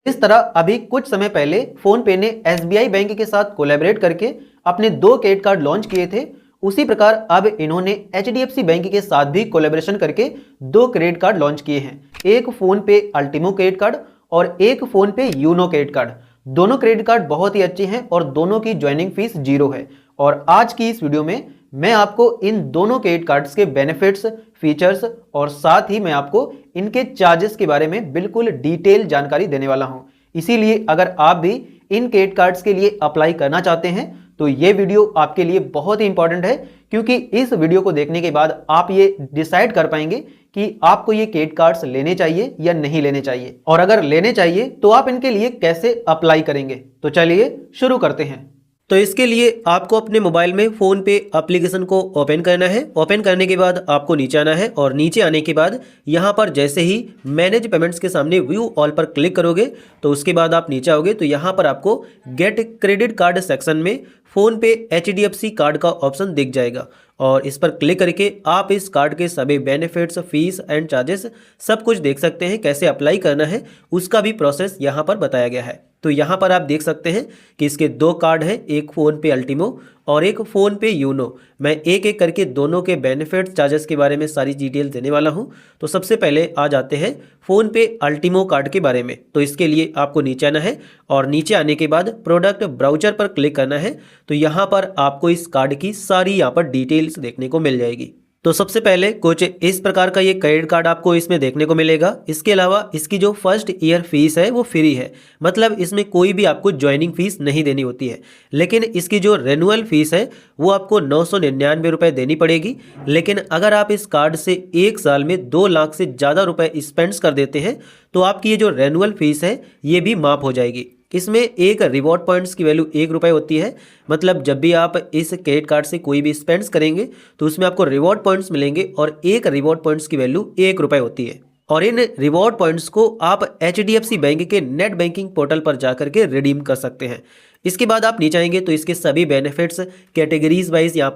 इस तरह अभी कुछ समय पहले फोन पे ने SBI बैंक के साथ कोलैबोरेट करके अपने 2 क्रेडिट कार्ड लॉन्च किए थे। उसी प्रकार अब इन्होंने HDFC बैंक के साथ भी कोलैबोरेशन करके 2 क्रेडिट कार्ड लॉन्च किए हैं, एक फोन पे अल्टीमो क्रेडिट कार्ड और एक फोन पे यूनो क्रेडिट कार्ड। दोनों क्रेडिट कार्ड बहुत ही अच्छे हैं और दोनों की ज्वाइनिंग फीस 0 है। और आज की इस वीडियो में मैं आपको इन दोनों क्रेडिट कार्ड्स के बेनिफिट्स, फीचर्स और साथ ही मैं आपको इनके चार्जेस के बारे में बिल्कुल डिटेल जानकारी देने वाला हूं। इसीलिए अगर आप भी इन क्रेडिट कार्ड्स के लिए अप्लाई करना चाहते हैं तो ये वीडियो आपके लिए बहुत ही इंपॉर्टेंट है, क्योंकि इस वीडियो को देखने के बाद आप ये डिसाइड कर पाएंगे कि आपको ये क्रेडिट कार्ड्स लेने चाहिए या नहीं लेने चाहिए, और अगर लेने चाहिए तो आप इनके लिए कैसे अप्लाई करेंगे। तो चलिए शुरू करते हैं। तो इसके लिए आपको अपने मोबाइल में फ़ोन पे एप्लीकेशन को ओपन करना है। ओपन करने के बाद आपको नीचे आना है और नीचे आने के बाद यहाँ पर जैसे ही मैनेज पेमेंट्स के सामने व्यू ऑल पर क्लिक करोगे तो उसके बाद आप नीचे आओगे तो यहाँ पर आपको गेट क्रेडिट कार्ड सेक्शन में फ़ोन पे HDFC कार्ड का ऑप्शन दिख जाएगा और इस पर क्लिक करके आप इस कार्ड के सभी बेनिफिट्स, फीस एंड चार्जेस सब कुछ देख सकते हैं। कैसे अप्लाई करना है उसका भी प्रोसेस यहाँ पर बताया गया है। तो यहाँ पर आप देख सकते हैं कि इसके 2 कार्ड हैं, एक फ़ोन पे अल्टीमो और एक फ़ोन पे यूनो। मैं एक एक करके दोनों के बेनिफिट्स, चार्जेस के बारे में सारी डिटेल देने वाला हूँ। तो सबसे पहले आ जाते हैं फ़ोन पे अल्टीमो कार्ड के बारे में। तो इसके लिए आपको नीचे आना है और नीचे आने के बाद प्रोडक्ट ब्राउचर पर क्लिक करना है। तो यहाँ पर आपको इस कार्ड की सारी यहाँ पर डिटेल्स देखने को मिल जाएगी। तो सबसे पहले कुछ इस प्रकार का ये क्रेडिट कार्ड आपको इसमें देखने को मिलेगा। इसके अलावा इसकी जो फर्स्ट ईयर फीस है वो फ्री है, मतलब इसमें कोई भी आपको ज्वाइनिंग फीस नहीं देनी होती है। लेकिन इसकी जो रेनुअल फीस है वो आपको 999 रुपये देनी पड़ेगी। लेकिन अगर आप इस कार्ड से 1 साल में 2 लाख से ज़्यादा रुपए स्पेंड्स कर देते हैं तो आपकी ये जो रेनुअल फीस है ये भी माफ़ हो जाएगी। इसमें एक रिवॉर्ड पॉइंट्स की वैल्यू 1 रुपये होती है, मतलब जब भी आप इस क्रेडिट कार्ड से कोई भी स्पेंड्स करेंगे तो उसमें आपको रिवॉर्ड पॉइंट्स मिलेंगे और एक रिवॉर्ड पॉइंट्स की वैल्यू 1 रुपये होती है। और इन रिवॉर्ड पॉइंट्स को आप HDFC बैंक के नेट बैंकिंग पोर्टल पर जाकर के रिडीम कर सकते हैं। इसके बाद आप नीचे आएंगे तो इसके सभी बेनिफिट्स कैटेगरीज वाइज यहाँ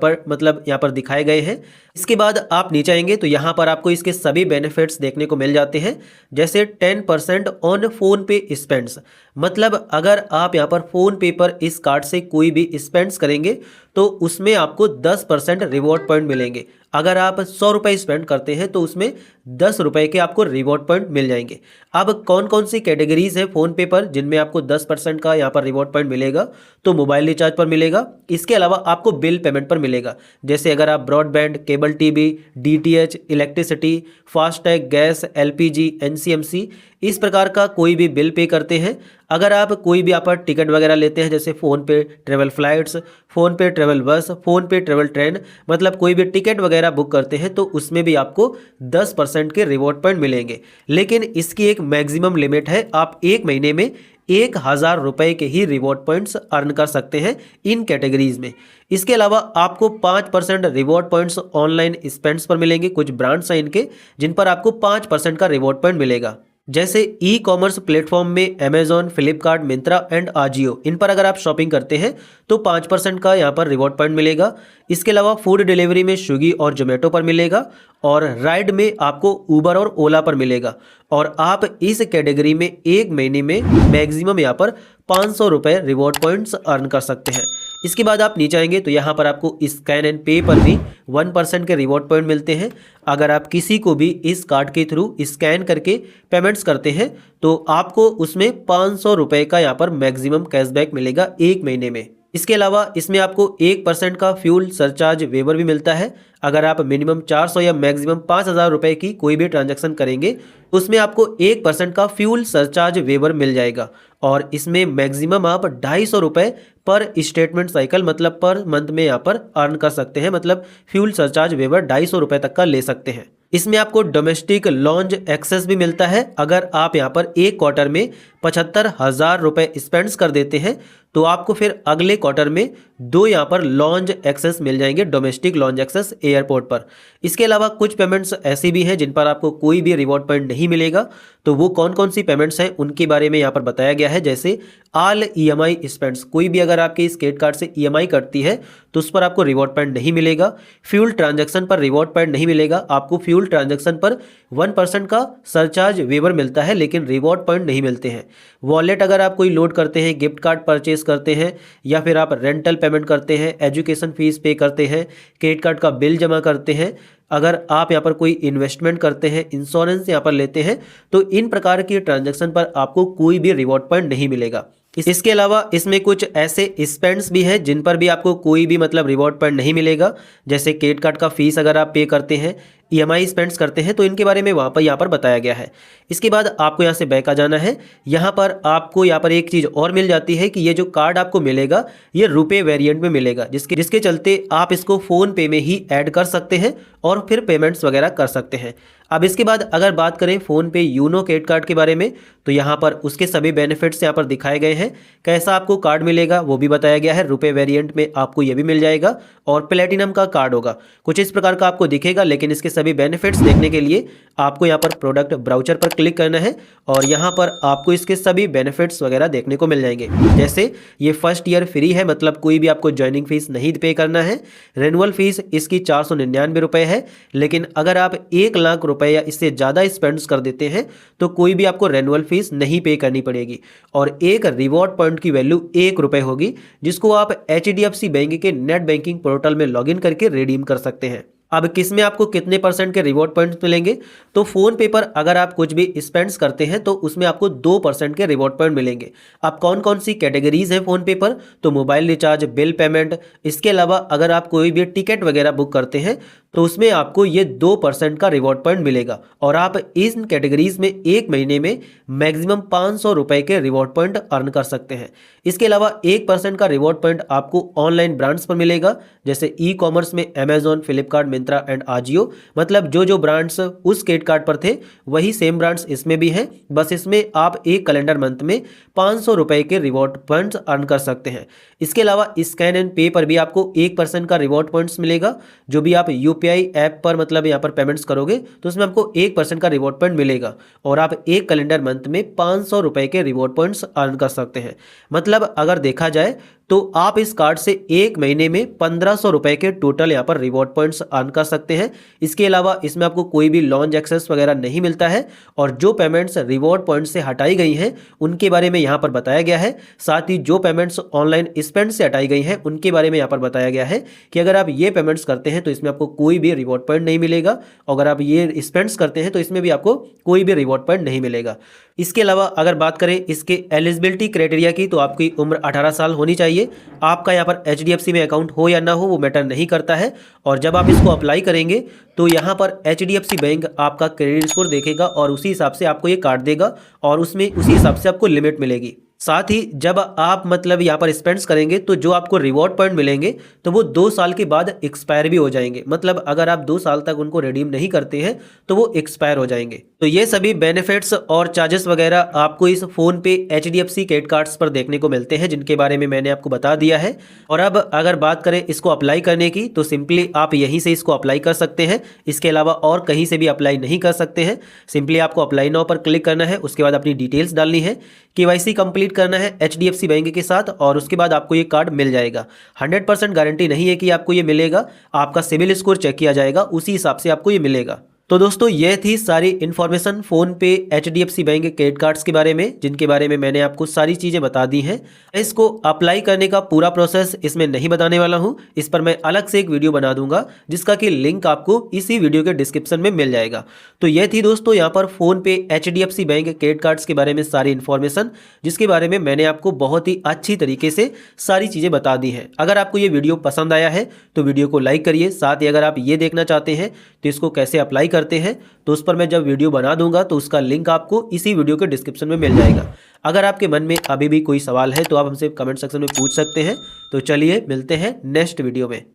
पर दिखाए गए हैं। इसके बाद आप नीचे आएंगे तो यहाँ पर आपको इसके सभी बेनिफिट्स देखने को मिल जाते हैं, जैसे 10% ऑन फ़ोन पे स्पेंड्स, मतलब अगर आप यहाँ पर फ़ोन पे पर इस कार्ड से कोई भी स्पेंड्स करेंगे तो उसमें आपको 10% रिवॉर्ड पॉइंट मिलेंगे। अगर आप 100 रुपये स्पेंड करते हैं तो उसमें 10 रुपये के आपको रिवॉर्ड पॉइंट मिल जाएंगे। अब कौन कौन सी कैटेगरीज है फ़ोन पे पर जिनमें आपको 10% का यहाँ पर रिवॉर्ड पॉइंट मिलेगा? तो मोबाइल रिचार्ज पर मिलेगा, इसके अलावा आपको बिल पेमेंट पर मिलेगा, जैसे अगर आप broadband, cable TV, DTH, electricity, FASTag, gas, LPG, NCMC इस प्रकार का कोई भी बिल पे करते हैं। अगर आप कोई भी आप टिकट वगैरह लेते हैं, जैसे फ़ोन पे ट्रेवल फ्लाइट्स, फ़ोन पे ट्रेवल बस, फ़ोन पे ट्रेवल ट्रेन, मतलब कोई भी टिकट वगैरह बुक करते हैं तो उसमें भी आपको 10% के रिवॉर्ड पॉइंट मिलेंगे। लेकिन इसकी एक मैक्सिमम लिमिट है, आप 1 महीने में 1000 रुपये के ही रिवॉर्ड पॉइंट्स अर्न कर सकते हैं इन कैटेगरीज में। इसके अलावा आपको 5% रिवॉर्ड पॉइंट्स ऑनलाइन स्पेंड्स पर मिलेंगे। कुछ ब्रांड्स हैं इनके जिन पर आपको 5% का रिवॉर्ड पॉइंट मिलेगा, जैसे ई-कॉमर्स प्लेटफॉर्म में अमेजॉन, फ्लिपकार्ट, मिंत्रा एंड आजियो, इन पर अगर आप शॉपिंग करते हैं तो 5% का यहाँ पर रिवॉर्ड पॉइंट मिलेगा। इसके अलावा फूड डिलीवरी में स्विगी और जोमेटो पर मिलेगा और राइड में आपको उबर और ओला पर मिलेगा। और आप इस कैटेगरी में 1 महीने में मैक्सिमम यहाँ पर 500 रुपये रिवॉर्ड पॉइंट्स अर्न कर सकते हैं। इसके बाद आप नीचे आएंगे तो यहाँ पर आपको स्कैन एंड पे पर भी 1% के रिवॉर्ड पॉइंट मिलते हैं। अगर आप किसी को भी इस कार्ड के थ्रू स्कैन करके पेमेंट्स करते हैं तो आपको उसमें 500 रुपये का यहाँ पर मैक्सिमम कैशबैक मिलेगा 1 महीने में। इसके अलावा इसमें आपको 1% का फ्यूल सरचार्ज वेवर भी मिलता है। अगर आप मिनिमम 400 या मैक्सिमम 5000 रुपये की कोई भी ट्रांजैक्शन करेंगे उसमें आपको 1% का फ्यूल सरचार्ज वेवर मिल जाएगा। और इसमें मैक्सिमम आप 250 रुपये पर स्टेटमेंट साइकिल, मतलब पर मंथ में यहाँ पर अर्न कर सकते हैं, मतलब फ्यूल सरचार्ज वेवर 250 रुपये तक का ले सकते हैं। इसमें आपको डोमेस्टिक लॉन्ज एक्सेस भी मिलता है। अगर आप यहाँ पर 1 क्वार्टर में 75,000 रुपये स्पेंड्स कर देते हैं तो आपको फिर अगले क्वार्टर में 2 यहाँ पर लॉन्च एक्सेस मिल जाएंगे, डोमेस्टिक लॉन्च एक्सेस एयरपोर्ट पर। इसके अलावा कुछ पेमेंट्स ऐसी भी हैं जिन पर आपको कोई भी रिवॉर्ड पॉइंट नहीं मिलेगा। तो वो कौन कौन सी पेमेंट्स हैं उनके बारे में यहाँ पर बताया गया है। जैसे ऑल EMI स्पेंड्स, कोई भी अगर आपके इस क्रेडिट कार्ड से EMI कटती है तो उस पर आपको रिवॉर्ड पॉइंट नहीं मिलेगा। फ्यूल ट्रांजैक्शन पर रिवॉर्ड पॉइंट नहीं मिलेगा, आपको फ्यूल ट्रांजैक्शन पर 1% का सरचार्ज वेवर मिलता है लेकिन रिवॉर्ड पॉइंट नहीं मिलते हैं। वॉलेट अगर आप कोई लोड करते हैं, गिफ्ट कार्ड परचेस करते हैं या फिर आप रेंटल पेमेंट करते हैं, एजुकेशन फीस पे करते हैं, क्रेडिट कार्ड का बिल जमा करते हैं, अगर आप यहाँ पर कोई इन्वेस्टमेंट करते हैं, इंश्योरेंस यहाँ पर लेते हैं, तो इन प्रकार की ट्रांजैक्शन पर आपको कोई भी रिवॉर्ड पॉइंट नहीं मिलेगा। इसके अलावा इसमें कुछ ऐसे स्पेंड्स भी हैं जिन पर भी आपको कोई भी मतलब रिवॉर्ड पॉइंट नहीं मिलेगा। जैसे क्रेडिट कार्ड का फीस अगर आप पे करते हैं, EMI स्पेंड्स करते हैं, तो इनके बारे में यहाँ पर बताया गया है। इसके बाद आपको यहाँ से बैक आ जाना है। यहाँ पर आपको यहाँ पर एक चीज़ और मिल जाती है कि ये जो कार्ड आपको मिलेगा ये रुपए वेरिएंट में मिलेगा, जिसके चलते आप इसको फ़ोन पे में ही ऐड कर सकते हैं और फिर पेमेंट्स वगैरह कर सकते हैं। अब इसके बाद अगर बात करें फ़ोन पे यूनो क्रेडिट कार्ड के बारे में, तो यहाँ पर उसके सभी बेनिफिट्स यहाँ पर दिखाए गए हैं। कैसा आपको कार्ड मिलेगा वो भी बताया गया है। रुपए वेरिएंट में आपको ये भी मिल जाएगा और प्लेटिनम का कार्ड होगा, कुछ इस प्रकार का आपको दिखेगा। लेकिन इसके सभी बेनिफिट्स देखने के लिए आपको यहाँ पर प्रोडक्ट ब्राउचर पर क्लिक करना है और यहाँ पर आपको इसके सभी बेनिफिट्स वगैरह देखने को मिल जाएंगे। जैसे ये फर्स्ट ईयर फ्री है, मतलब कोई भी आपको ज्वाइनिंग फीस नहीं पे करना है। रेनुअल फीस इसकी 499 रुपये है, लेकिन अगर आप 1 लाख रुपए या इससे ज़्यादा स्पेंड्स कर देते हैं तो कोई भी आपको रेनुअल फीस नहीं पे करनी पड़ेगी। और एक रिवॉर्ड पॉइंट की वैल्यू 1 रुपये होगी, जिसको आप HDFC बैंक के नेट बैंकिंग पोर्टल में लॉगिन करके रिडीम कर सकते हैं। अब किस में आपको कितने % के रिवॉर्ड पॉइंट्स मिलेंगे, तो फ़ोन पे पर अगर आप कुछ भी स्पेंड्स करते हैं तो उसमें आपको 2% के रिवॉर्ड पॉइंट मिलेंगे। अब कौन कौन सी कैटेगरीज हैं फ़ोन पे पर, तो मोबाइल रिचार्ज, बिल पेमेंट, इसके अलावा अगर आप कोई भी टिकट वगैरह बुक करते हैं तो उसमें आपको ये 2% का रिवॉर्ड पॉइंट मिलेगा। और आप इन कैटेगरीज में 1 महीने में मैक्सिमम 500 रुपये के रिवॉर्ड पॉइंट अर्न कर सकते हैं। इसके अलावा 1% का रिवॉर्ड पॉइंट आपको ऑनलाइन ब्रांड्स पर मिलेगा, जैसे ई-कॉमर्स में अमेजॉन, फ्लिपकार्ट, मिंत्रा एंड आजियो। मतलब जो ब्रांड्स उस क्रेडिट कार्ड पर थे वही सेम ब्रांड्स इसमें भी हैं, बस इसमें आप एक कैलेंडर मंथ में 500 रुपये के रिवॉर्ड पॉइंट्स अर्न कर सकते हैं। इसके अलावा स्कैन एंड पे पर भी आपको 1% का रिवॉर्ड पॉइंट्स मिलेगा। जो भी आप UPI ऐप पर मतलब यहाँ पर पेमेंट्स करोगे तो उसमें आपको 1% का रिवॉर्ड पॉइंट मिलेगा और आप एक कैलेंडर मंथ में 500 रुपये के रिवॉर्ड पॉइंट्स अर्न कर सकते हैं। मतलब अगर देखा जाए तो आप इस कार्ड से 1 महीने में 1500 रुपये के टोटल यहाँ पर रिवॉर्ड पॉइंट्स अर्न कर सकते हैं। इसके अलावा इसमें आपको कोई भी लॉन्च एक्सेस वगैरह नहीं मिलता है और जो पेमेंट्स रिवॉर्ड पॉइंट से हटाई गई हैं उनके बारे में यहाँ पर बताया गया है। साथ ही जो पेमेंट्स ऑनलाइन स्पेंड से हटाई गई हैं उनके बारे में यहाँ पर बताया गया है कि अगर आप ये पेमेंट्स करते हैं तो इसमें आपको कोई भी रिवॉर्ड पॉइंट नहीं मिलेगा, अगर आप ये स्पेंड्स करते हैं तो इसमें भी आपको कोई भी रिवॉर्ड पॉइंट नहीं मिलेगा। इसके अलावा अगर बात करें इसके एलिजिबिलिटी क्राइटेरिया की, तो आपकी उम्र 18 साल होनी चाहिए। आपका यहाँ पर HDFC में अकाउंट हो या ना हो वो मैटर नहीं करता है। और जब आप इसको अप्लाई करेंगे तो यहाँ पर HDFC बैंक आपका क्रेडिट स्कोर देखेगा और उसी हिसाब से आपको ये कार्ड देगा और उसमें उसी हिसाब से आपको लिमिट मिलेगी। साथ ही जब आप मतलब यहाँ पर स्पेंड्स करेंगे तो जो आपको रिवॉर्ड पॉइंट मिलेंगे तो वो 2 साल के बाद एक्सपायर भी हो जाएंगे। मतलब अगर आप 2 साल तक उनको रिडीम नहीं करते हैं तो वो एक्सपायर हो जाएंगे। तो ये सभी बेनिफिट्स और चार्जेस वगैरह आपको इस फ़ोन पे HDFC क्रेडिट कार्ड्स पर देखने को मिलते हैं, जिनके बारे में मैंने आपको बता दिया है। और अब अगर बात करें इसको अप्लाई करने की, तो सिंपली आप यहीं से इसको अप्लाई कर सकते हैं। इसके अलावा और कहीं से भी अप्लाई नहीं कर सकते हैं। सिंपली आपको अप्लाई नाउ पर क्लिक करना है, उसके बाद अपनी डिटेल्स डालनी है, KYC कंप्लीट करना है HDFC बैंक के साथ और उसके बाद आपको ये कार्ड मिल जाएगा। 100% गारंटी नहीं है कि आपको ये मिलेगा, आपका सिविल स्कोर चेक किया जाएगा, उसी हिसाब से आपको ये मिलेगा। तो दोस्तों ये थी सारी इन्फॉर्मेशन फ़ोन पे HDFC बैंक के क्रेडिट कार्ड्स के बारे में, जिनके बारे में मैंने आपको सारी चीज़ें बता दी हैं। इसको अप्लाई करने का पूरा प्रोसेस इसमें नहीं बताने वाला हूं, इस पर मैं अलग से एक वीडियो बना दूंगा जिसका कि लिंक आपको इसी वीडियो के डिस्क्रिप्शन में मिल जाएगा। तो ये थी दोस्तों यहाँ पर फ़ोन पे HDFC बैंक के क्रेडिट कार्ड्स के बारे में सारी इन्फॉर्मेशन, जिसके बारे में मैंने आपको बहुत ही अच्छी तरीके से सारी चीज़ें बता दी हैं। अगर आपको ये वीडियो पसंद आया है तो वीडियो को लाइक करिए। साथ ही अगर आप ये देखना चाहते हैं तो इसको कैसे अप्लाई करते हैं तो उस पर मैं जब वीडियो बना दूंगा तो उसका लिंक आपको इसी वीडियो के डिस्क्रिप्शन में मिल जाएगा। अगर आपके मन में अभी भी कोई सवाल है तो आप हमसे कमेंट सेक्शन में पूछ सकते हैं। तो चलिए मिलते हैं नेक्स्ट वीडियो में।